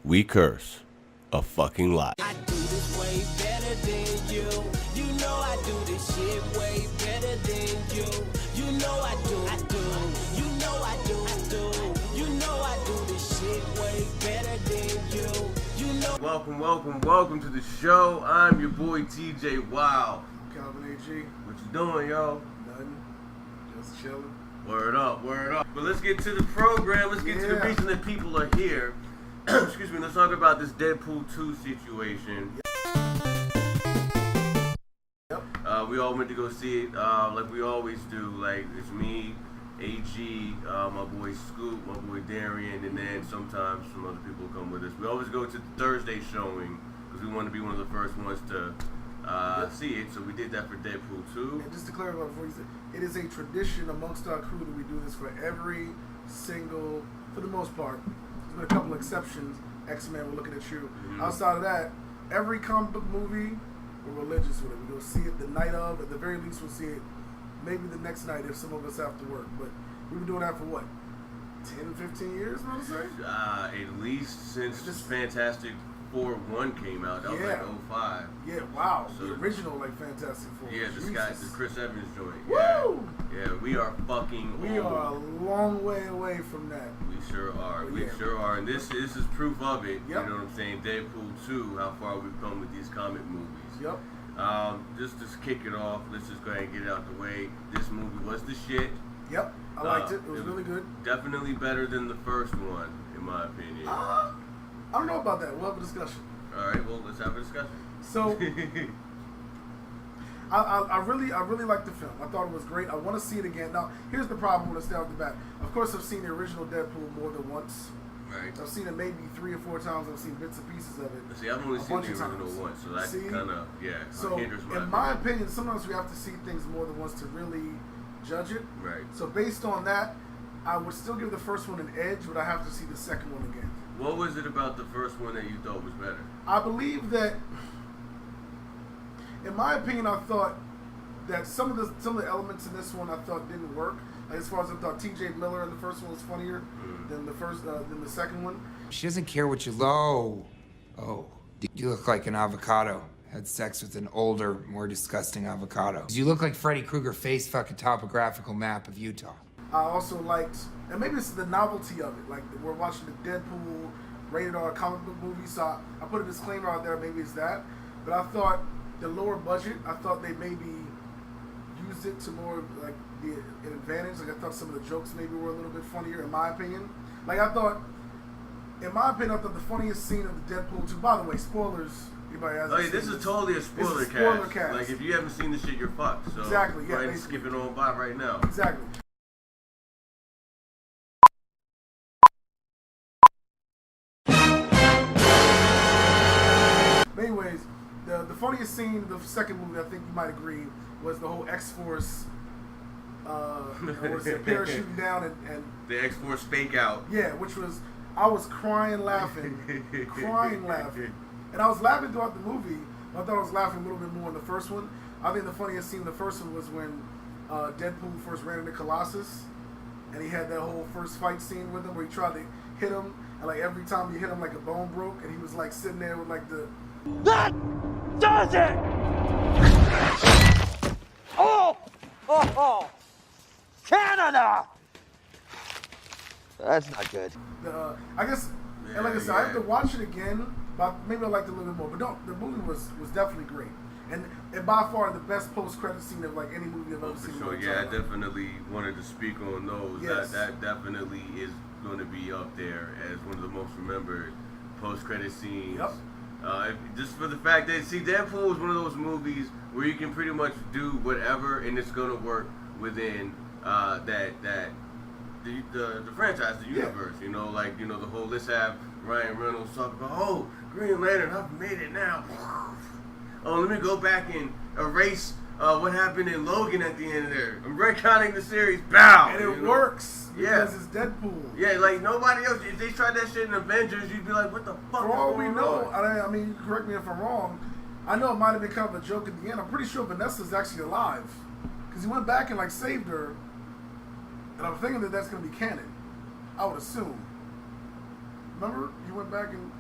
we curse a fucking lot. I do this way better than you. You know I do this shit way better than you. You know I do. You know I do. You know I do this shit way better than you. You know. Welcome to the show. I'm your boy TJ Wow. Calvin AG. What you doing, yo? Nothing. Just chilling. Word up. But let's get to the program. Let's get to the reason that people are here. Excuse me, let's talk about this Deadpool 2 situation. Yep. We all went to go see it like we always do. Like, it's me, AG, my boy Scoop, my boy Darian, and then sometimes some other people come with us. We always go to the Thursday showing because we want to be one of the first ones to see it. So we did that for Deadpool 2. And just to clarify before you say, it is a tradition amongst our crew that we do this for every single, for the most part. There's been a couple exceptions. X-Men, we're looking at you. Mm-hmm. Outside of that, every comic book movie, we're religious with it. We go see it the night of. At the very least, we'll see it maybe the next night if some of us have to work. But we've been doing that for what? 10, 15 years, I want to say? At least since just Fantastic Four 1 came out. That was like 05. Yeah, wow. So, the original, like, Fantastic Four. Yeah, the Chris Evans joint. Woo! Yeah, we are fucking We old. are a long way away from that. We sure are. But We yeah. sure are. And this is proof of it. Yep. You know what I'm saying? Deadpool 2, how far we've come with these comic movies. Yep. Just to kick it off, let's just go ahead and get it out the way. This movie was the shit. Yep. I liked it. It was really good. Definitely better than the first one, in my opinion. I don't know about that. We'll have a discussion. All right, well, let's have a discussion. So, I really liked the film. I thought it was great. I want to see it again. Now, here's the problem with it off the bat. Of course, I've seen the original Deadpool more than once. Right. I've seen it maybe 3 or 4 times. I've seen bits and pieces of it. See, I've only seen the bunch of original times. once, so that kind of, So, hinders my in my opinion, sometimes we have to see things more than once to really judge it. Right. So, based on that, I would still give the first one an edge, but I have to see the second one again. What was it about the first one that you thought was better? I believe that, in my opinion, I thought that some of the elements in this one I thought didn't work. Like, as far as I thought, T.J. Miller in the first one was funnier than the second one. She doesn't care what you low. Oh, you look like an avocado. Had sex with an older, more disgusting avocado. You look like Freddy Krueger face fucking topographical map of Utah. I also liked, and maybe it's the novelty of it. Like, we're watching the Deadpool rated R comic book movie, so I put a disclaimer out there. Maybe it's that, but I thought the lower budget. I thought they maybe used it to more like an advantage. Like, I thought some of the jokes maybe were a little bit funnier, in my opinion. Like, I thought the funniest scene of the Deadpool 2. By the way, spoilers. Anybody has? Oh yeah, this is totally a spoiler cast. Like, if you haven't seen this shit, you're fucked. So exactly. Yeah. Right, skip it on by right now. Exactly. But anyways, the funniest scene of the second movie, I think you might agree, was the whole X-Force parachuting down and the X-Force fake out. Yeah, which was, I was crying laughing. And I was laughing throughout the movie. I thought I was laughing a little bit more in the first one. I think the funniest scene in the first one was when Deadpool first ran into Colossus, and he had that whole first fight scene with him where he tried to hit him, and like every time he hit him, like a bone broke, and he was like sitting there with like the... That does it! Oh! Canada! That's not good. I guess, and like I said, I have to watch it again, but maybe I liked it a little bit more. But the movie was definitely great. And by far the best post-credit scene of like any movie I've ever seen. For sure, yeah, I definitely wanted to speak on those. Yes. That definitely is going to be up there as one of the most remembered post-credit scenes. Yep. Just for the fact that, see, Deadpool is one of those movies where you can pretty much do whatever and it's going to work within the franchise, the universe. You know, like, you know, the whole, let's have Ryan Reynolds talk about, oh, Green Lantern, I've made it now. Oh, let me go back and erase what happened in Logan at the end of there. I'm retconning the series. Bow! And it works because it's Deadpool. Yeah, like nobody else. If they tried that shit in Avengers, you'd be like, what the fuck? For all we know, I mean, correct me if I'm wrong, I know it might have been kind of a joke at the end. I'm pretty sure Vanessa's actually alive. Because he went back and like saved her. And I'm thinking that that's going to be canon. I would assume. Remember? He went back and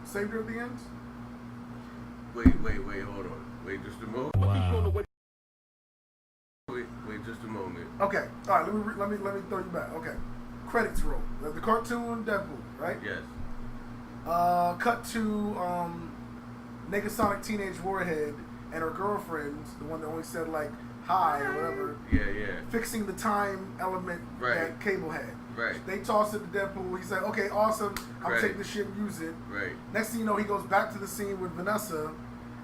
saved her at the end? Wait, hold on. Wait just a moment. Wow. Wait just a moment. Okay, all right. Let me throw you back. Okay, credits roll. The cartoon Deadpool, right? Yes. Cut to Negasonic Teenage Warhead and her girlfriend, the one that only said like hi or whatever. Yeah. Fixing the time element that Cable had. Right. They toss it to Deadpool. He's like, okay, awesome. I'm Right. taking this shit and use it. Right. Next thing you know, he goes back to the scene with Vanessa,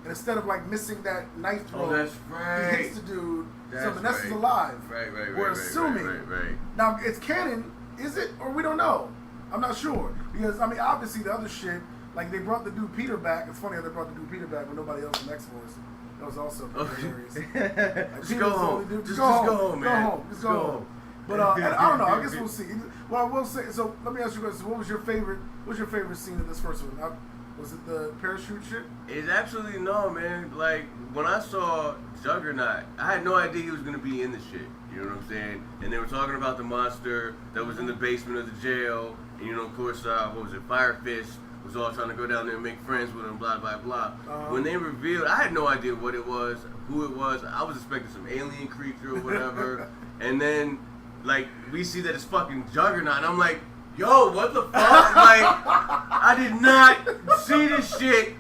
and instead of like missing that knife throw, that's right. he hits the dude. So That's Vanessa's right. alive. Right. We're assuming. Right. Now it's canon, is it, or we don't know? I'm not sure because I mean, obviously the other shit, like they brought the dude Peter back. It's funny how they brought the dude Peter back when nobody else in X-Force. That was also hilarious. Like, Just go home. Dude, Just go home, man. Just go home. But and I don't know. I guess we'll see. Well, I will say. So let me ask you guys. What was your favorite? What's your favorite scene of this first one? Was it the parachute shit? It's actually no, man. Like when I saw Juggernaut, I had no idea he was gonna be in the shit. You know what I'm saying? And they were talking about the monster that was in the basement of the jail. And you know, of course, what was it? Fire Fist was all trying to go down there and make friends with him. Blah blah blah. When they revealed, I had no idea what it was, who it was. I was expecting some alien creature or whatever. And then, like, we see that it's fucking Juggernaut, and I'm like, yo, what the fuck? Like, I did not see this shit.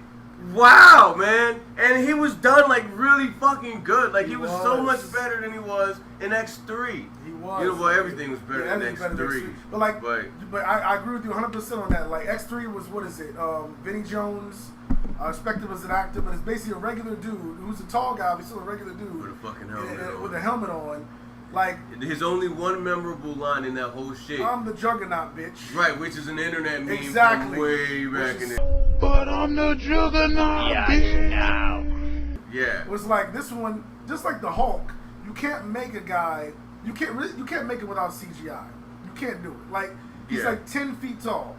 Wow, man. And he was done, like, really fucking good. Like, he was so much better than he was in X3. He was. You know, well, everything was better than everything's better X3. But, like, but I agree with you 100% on that. Like, X3 was, what is it? Vinnie Jones. I expect him as an actor, but it's basically a regular dude who's a tall guy, but he's still a regular dude. With a fucking helmet on. With a helmet on. Like, his only one memorable line in that whole shit. I'm the Juggernaut, bitch. Right, which is an internet meme Exactly. from way back in the... But I'm the Juggernaut, bitch. Now. Yeah. It was like this one, just like the Hulk. You can't make a guy. You can't make it without CGI. You can't do it. Like he's like 10 feet tall.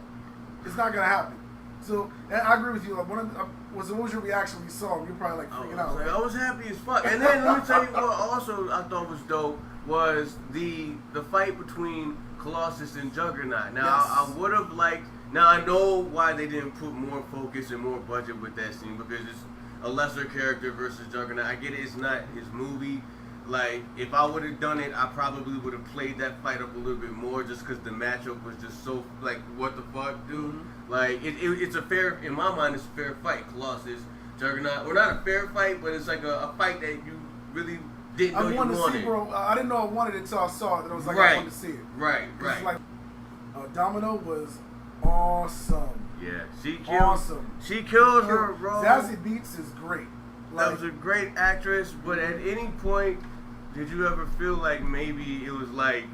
It's not gonna happen. So and I agree with you. Like what was your reaction when you saw him? You're probably like freaking out. Right? I was happy as fuck. And then let me tell you what also I thought was dope was the fight between Colossus and Juggernaut. Now I would have liked. Now I know why they didn't put more focus and more budget with that scene because it's a lesser character versus Juggernaut. I get it. It's not his movie. Like if I would have done it, I probably would have played that fight up a little bit more just because the matchup was just so like what the fuck, dude. Mm-hmm. Like it's a fair in my mind. It's a fair fight. Colossus, Juggernaut. Well, not a fair fight, but it's like a fight that you really didn't know you wanted. To see, bro. I didn't know I wanted it until I saw it. And I was like, I wanted to see it. Right. Like Domino was awesome. Yeah, she killed her role. Zazie Beetz is great. That was a great actress, but at any point, did you ever feel like maybe it was like,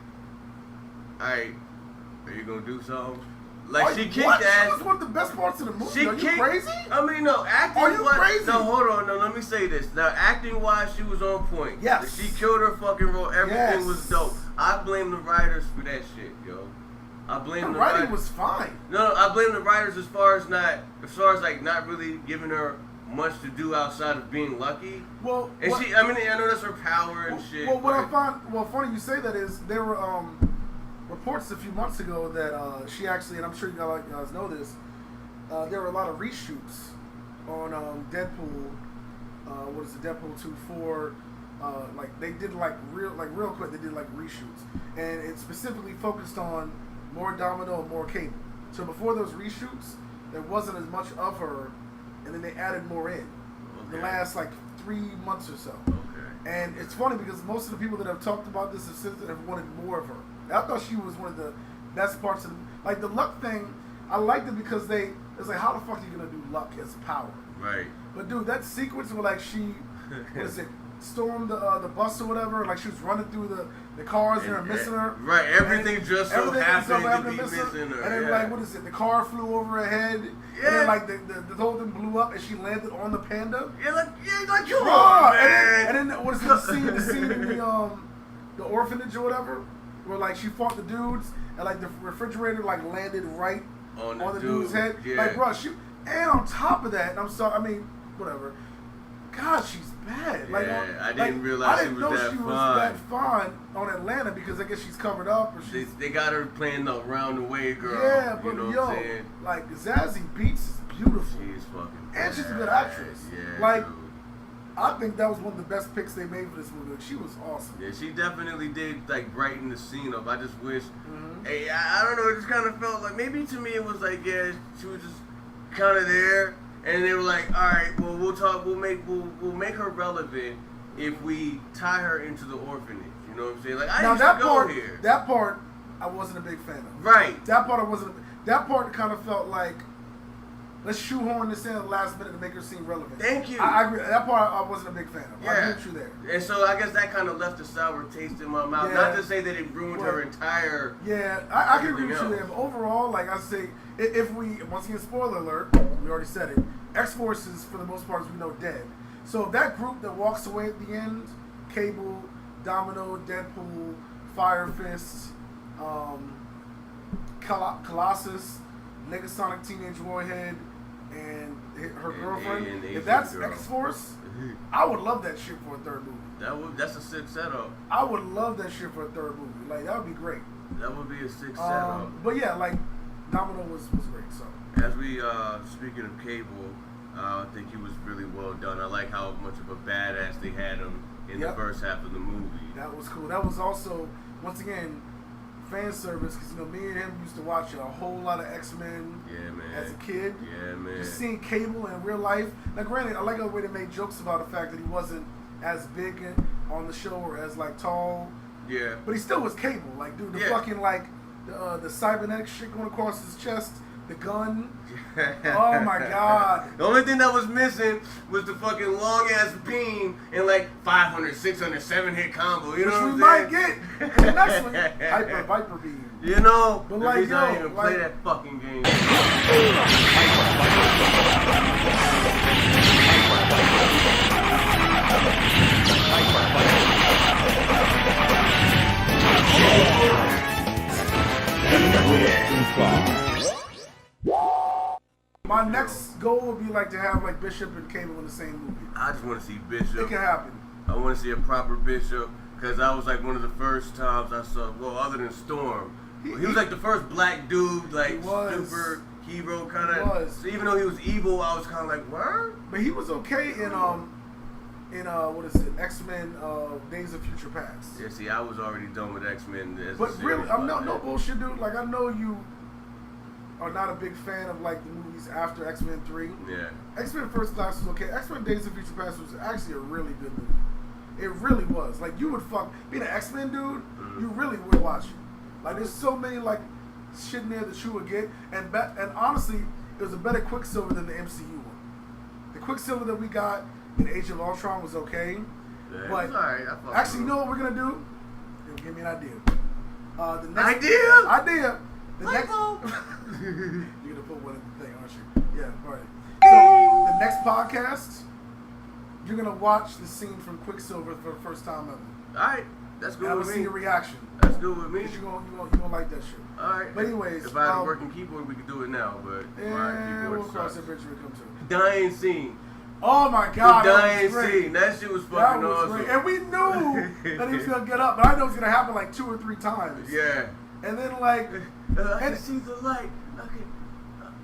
alright, are you gonna do something? Like she kicked ass. She was one of the best parts of the movie. Are you crazy? I mean, no, acting. Are you crazy? No, hold on. No, let me say this. Now, acting wise, she was on point. Yes. She killed her fucking role. Everything was dope. I blame the writers for that shit, yo. I blame the writing was fine. No, I blame the writers as far as like not really giving her much to do outside of being lucky. Well, and I know that's her power and shit. Well, what I find funny you say that is there were reports a few months ago that she actually, and I'm sure you guys know this, there were a lot of reshoots on Deadpool. What is it, Deadpool 2-4? Like they did real quick. They did like reshoots, and it specifically focused on more Domino and more Cable. So before those reshoots, there wasn't as much of her, and then they added more in the last like 3 months or so. Okay. And it's funny because most of the people that have talked about this have since then have wanted more of her. And I thought she was one of the best parts of the Luck thing. I liked it because it's like, how the fuck are you gonna do Luck as power? Right. But dude, that sequence where like she, what is it? Stormed the bus or whatever, like she was running through the cars and they're missing her. Right, everything just so happened to be missing her. And then like, what is it? The car flew over her head. Yeah. And then like the whole thing blew up and she landed on the panda. Yeah, like come on, man. And then what is it? The scene in the orphanage or whatever, where like she fought the dudes and like the refrigerator like landed right on the dude's head. Yeah. Like, bro, and on top of that, and I'm sorry, I mean, whatever. God, she's bad. Like, I didn't realize she was that fine on Atlanta because I guess she's covered up. Or they got her playing the round the way girl. Yeah, but you know yo, like Zazie Beetz is beautiful. a good actress. Yeah, like, dude. I think that was one of the best picks they made for this movie. Like, she was awesome. Yeah, she definitely did like brighten the scene up. I just wish, hey, I don't know. It just kind of felt like maybe to me it was like, yeah, she was just kind of there, and they were like, all right, well, we'll make her relevant if we tie her into the orphanage. You know what I'm saying? Like, I used to go here. That part, I wasn't a big fan of. Right. That part I wasn't. That part kind of felt like, let's shoehorn this in at the last minute to make her seem relevant. Thank you. I agree. That part I wasn't a big fan of. Yeah. I agree with you there. And so I guess that kind of left a sour taste in my mouth. Yeah. Not to say that it ruined her entire. Yeah, I can agree with everything you there. else. But overall, like I say, if we, once again, spoiler alert, we already said it, X-Force is, for the most part, as we know, dead. So that group that walks away at the end, Cable, Domino, Deadpool, Fire Fist, Colossus, Negasonic Teenage Warhead, and her girlfriend. and If that's Asian girl. X-Force, I would love that shit for a third movie. That's a sick setup. I would love that shit for a third movie. Like, that would be great. That would be a sick setup. But yeah, like, Domino was great, so. As we speaking of Cable, I think he was really well done. I like how much of a badass they had him in the first half of the movie. That was cool. That was also, once again, fan service, because, you know, me and him used to watch a whole lot of X-Men as a kid. Yeah, man. Just seeing Cable in real life. Now, granted, I like the way they made jokes about the fact that he wasn't as big on the show or as, like, tall. Yeah. But he still was Cable. Like, dude, the fucking, like, the cybernetic shit going across his chest, the gun. Oh, my God. The only thing that was missing was the fucking long-ass beam and, like, 500, 600, 7-hit combo. You know what I'm Which we saying? might get in the next one. Hyper Viper Beam. You know, But the like, reason I yo, didn't even like- play that fucking game. My next goal would be like to have like Bishop and Cable in the same movie. I just want to see It Bishop. can happen. I want to see a proper Bishop because I was like one of the first times I saw, well, other than Storm, he was like the first black dude, like He was. super hero kind He of. was. So even though he was evil, I was kind of like, what? But he was okay in what is it? X-Men Days of Future Past. Yeah, see, I was already done with X-Men. As a But series really, I'm by no then. bullshit, dude. Like, I know you are not a big fan of like the movies after X-Men 3. Yeah. X-Men First Class was okay. X-Men Days of Future Past was actually a really good movie. It really was. Like, you would being an X-Men dude, you really would watch it. Like, there's so many like shit in there that you would get, and honestly, it was a better Quicksilver than the MCU one. The Quicksilver that we got in Age of Ultron was okay, Yeah, it but was alright. I fucked actually, you with know it. what we're gonna do? You'll give me an idea. The next Idea? The next. You're gonna put one in the thing, aren't you? Yeah, all right. So the next podcast, you're gonna watch the scene from Quicksilver for the first time ever. Alright, that's And good I'm with gonna see me. your reaction. That's good with me. Because you're gonna like that shit. Alright. But anyways, if I had a working keyboard, we could do it now. But my and keyboard we'll cross sucks. that bridge when it comes to it. Dying scene. Oh my God, The that dying was great. scene. That shit was That fucking was awesome. great. And we knew that he was gonna get up, but I know it's gonna happen like 2 or 3 times. Yeah. And then like, I can see the light. Okay.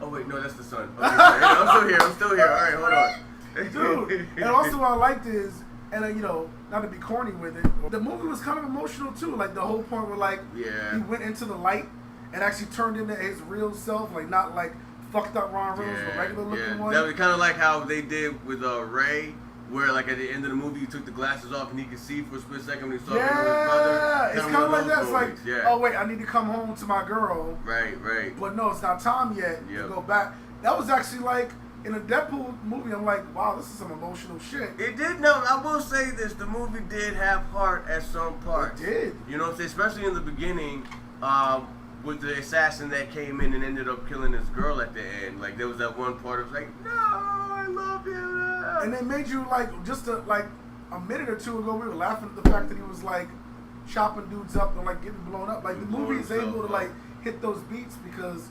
Oh wait, no, that's the sun. Okay, sorry. I'm still here. All right, hold on. dude. And also what I liked is, and you know, not to be corny with it, the movie was kind of emotional too. Like the whole point where like Yeah. he went into the light and actually turned into his real self, like not like fucked up Ron Reynolds, the regular looking one. That was kind of like how they did with Ray, where like at the end of the movie, he took the glasses off and he could see for a split second when he saw him with his brother. Yeah, it's kind of like that. It's like, yeah. oh wait, I need to come home to my girl. Right. But no, it's not time yet to go back. That was actually like in a Deadpool movie. I'm like, wow, this is some emotional shit. It did. No, I will say this: the movie did have heart at some parts. It did. You know what I'm saying? Especially in the beginning, with the assassin that came in and ended up killing his girl at the end. Like there was that one part of like, no, I love you. And they made you like like a minute or two ago, we were laughing at the fact that he was like chopping dudes up and like getting blown up. Like the movie is able to like hit those beats because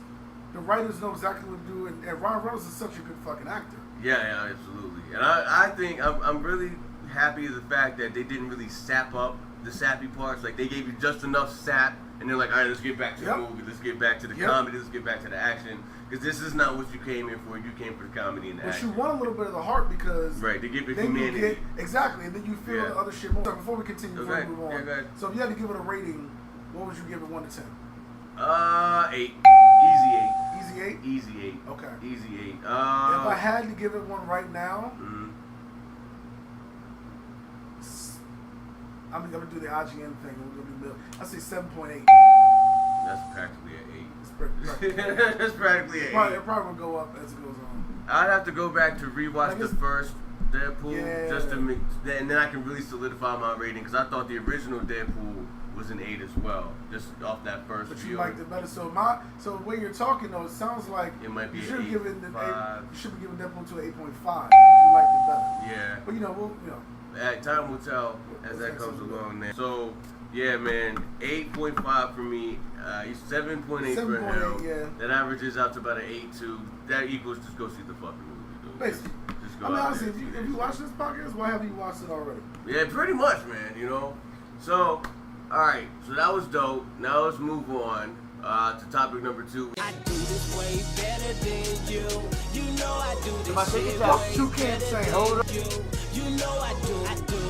the writers know exactly what to do, and Ryan Reynolds is such a good fucking actor. Yeah, absolutely. And I think I'm really happy with the fact that they didn't really sap up the sappy parts. Like they gave you just enough sap and they're like, all right, let's get back to the Yep. movie, let's get back to the Yep. comedy, let's get back to the action, because this is not what you came in for. You came for the comedy and the But action. you want a little bit of the heart because Right, to give it then you humanity. get exactly, and then you feel Yeah. the other shit more. So before we continue, before Okay. we move on, Yeah, go ahead. so if you had to give it a rating, what would you give it 1 to 10? 8. Easy 8. Easy 8. Easy 8. Okay. Easy 8. If I had to give it one right now, mhm. I'm gonna do the IGN thing. We're gonna do middle. I say 7.8. That's practically an It's pretty- 8. That's practically an 8. It probably will go up as it goes on. I'd have to go back to rewatch Like the it's- first Deadpool Yeah. just to make, and then I can really solidify my rating because I thought the original Deadpool was an 8 as well, just off that first But view. you liked it better. So the way you're talking though, it sounds like It might be you an should 8, give it the 5. you should be giving Deadpool to an 8.5. You liked it better. Yeah. But we'll Time will tell as that comes along. There. So yeah, man, 8.5 for me. 7.8 for 7.8, him. yeah. That averages out to about an 8.2. That equals just go see the fucking movie, dude. Basically. Just go I mean, out honestly, there. if you watch this podcast, why haven't you watched it already? Yeah, pretty much, man, So, alright, so that was dope. Now let's move on to topic number 2. I do this way better than you. You know I do this My shit fuck way you can't better say, than hold up. you. You know I do.